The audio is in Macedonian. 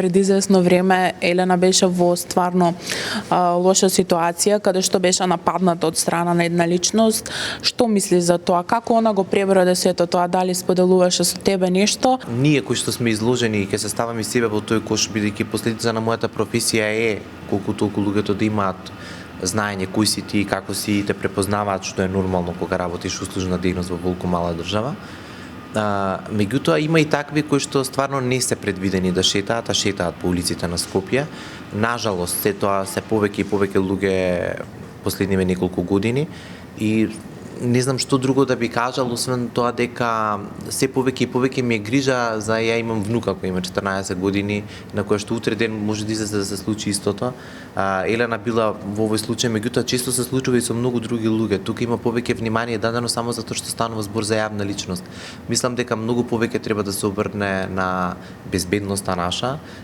пред известно време Елена беше во стварно лоша ситуација, каде што беше нападната од страна на една личност. Што мисли за тоа? Како она го преброде сето тоа? Дали споделуваше со тебе нешто? Ние кои што сме изложени и ќе се ставам и себе во тој кош, бидејќи последица на мојата професија е колку толку луѓето да имаат знаење кој си ти и како си и те препознаваат, што е нормално кога работиш услужна дејност во волку мала држава. Меѓутоа има и такви кои што стварно не се предвидени да шетаат, а шетаат по улиците на Скопје. Нажалост, се тоа се повеќе и повеќе луѓе последниве неколку години и не знам што друго да би кажал, освен тоа дека се повеќе и повеќе ми е грижа за ја имам внука кој има 14 години, на која што утре ден може да излезе да се случи истото. Елена била во овој случај, меѓутоа често се случува и со многу други луѓе. Тука има повеќе внимание дадено само затоа што станува збор за јавна личност. Мислам дека многу повеќе треба да се обрне на безбедноста наша